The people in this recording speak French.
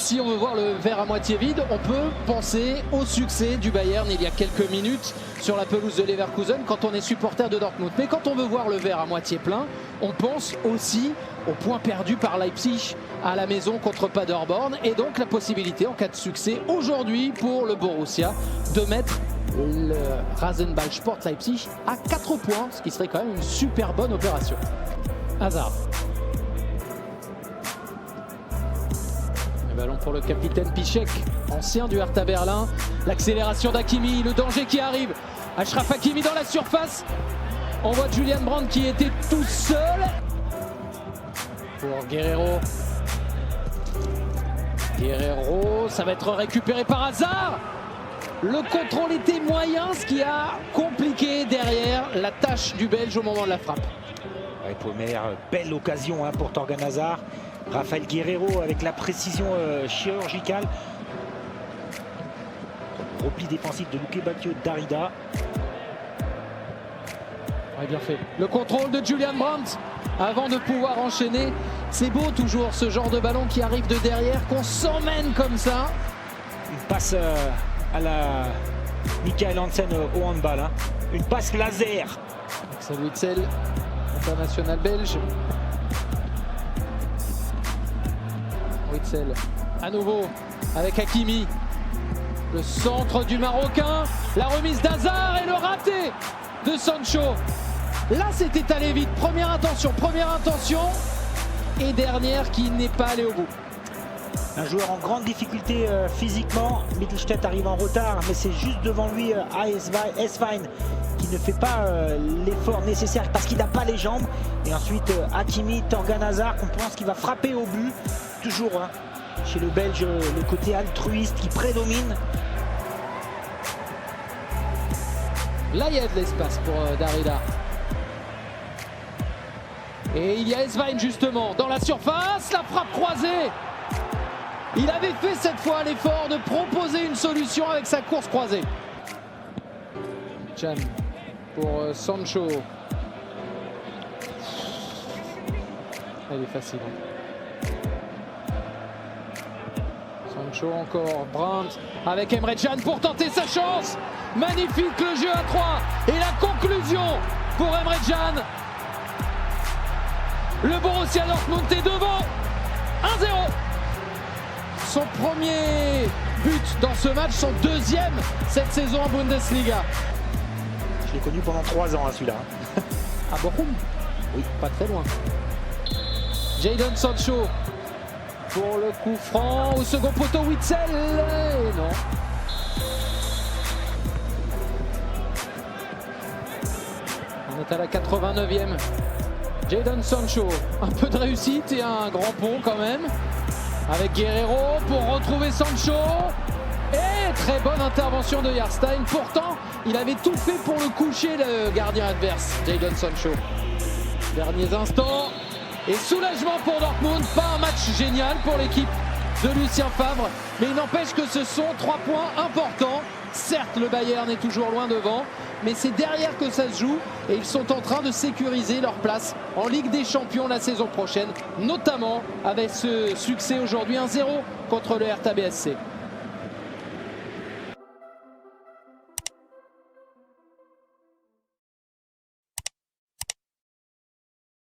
si on veut voir le verre à moitié vide, on peut penser au succès du Bayern il y a quelques minutes sur la pelouse de Leverkusen quand on est supporter de Dortmund. Mais quand on veut voir le verre à moitié plein, on pense aussi au point perdu par Leipzig à la maison contre Paderborn et donc la possibilité en cas de succès aujourd'hui pour le Borussia de mettre le Rasenball Sport Leipzig à 4 points, ce qui serait quand même une super bonne opération. Hazard. Le ballon pour le capitaine Piszczek, ancien du Hertha Berlin. L'accélération d'Hakimi, le danger qui arrive. Achraf Hakimi dans la surface. On voit Julian Brandt qui était tout seul. Pour Guerreiro. Guerreiro, ça va être récupéré par Hazard. Le contrôle était moyen, ce qui a compliqué derrière la tâche du Belge au moment de la frappe. Ouais, première belle occasion pour Thorgan Hazard. Rafael Guerreiro avec la précision chirurgicale. Repli défensif de Luque Bacchio Darida. Ouais, bien fait. Le contrôle de Julian Brandt avant de pouvoir enchaîner. C'est beau toujours ce genre de ballon qui arrive de derrière, qu'on s'emmène comme ça. Une passe à la Michael Hansen au handball. Une passe laser. Axel Witsel, international belge. Witsel à nouveau avec Hakimi. Le centre du Marocain. La remise d'Hazard et le raté de Sancho. Là, c'était allé vite. Première intention. Et dernière qui n'est pas allée au bout. Un joueur en grande difficulté physiquement. Mittelstädt arrive en retard, mais c'est juste devant lui Eswein qui ne fait pas l'effort nécessaire parce qu'il n'a pas les jambes. Et ensuite Hakimi, Thorgan Hazard qu'on pense qu'il va frapper au but. Toujours chez le Belge le côté altruiste qui prédomine. Là, il y a de l'espace pour Darida. Et il y a Eswein justement dans la surface, la frappe croisée. Il avait fait cette fois l'effort de proposer une solution avec sa course croisée. Chan pour Sancho. Elle est facile. Sancho encore, Brandt avec Emre Can pour tenter sa chance. Magnifique le jeu à 3 et la conclusion pour Emre Can. Le Borussia Dortmund est devant 1-0. Son premier but dans ce match, son deuxième cette saison en Bundesliga. Je l'ai connu pendant 3 ans celui-là. À Bochum? Oui, pas très loin. Jadon Sancho pour le coup franc au second poteau, Witsel et non. On est à la 89e. Jadon Sancho, un peu de réussite et un grand pont quand même. Avec Guerreiro pour retrouver Sancho. Et très bonne intervention de Jahrstein. Pourtant, il avait tout fait pour le coucher, le gardien adverse, Jadon Sancho. Derniers instants. Et soulagement pour Dortmund. Pas un match génial pour l'équipe de Lucien Favre. Mais il n'empêche que ce sont 3 points importants. Certes, le Bayern est toujours loin devant, mais c'est derrière que ça se joue et ils sont en train de sécuriser leur place en Ligue des Champions la saison prochaine, notamment avec ce succès aujourd'hui 1-0 contre le Hertha BSC.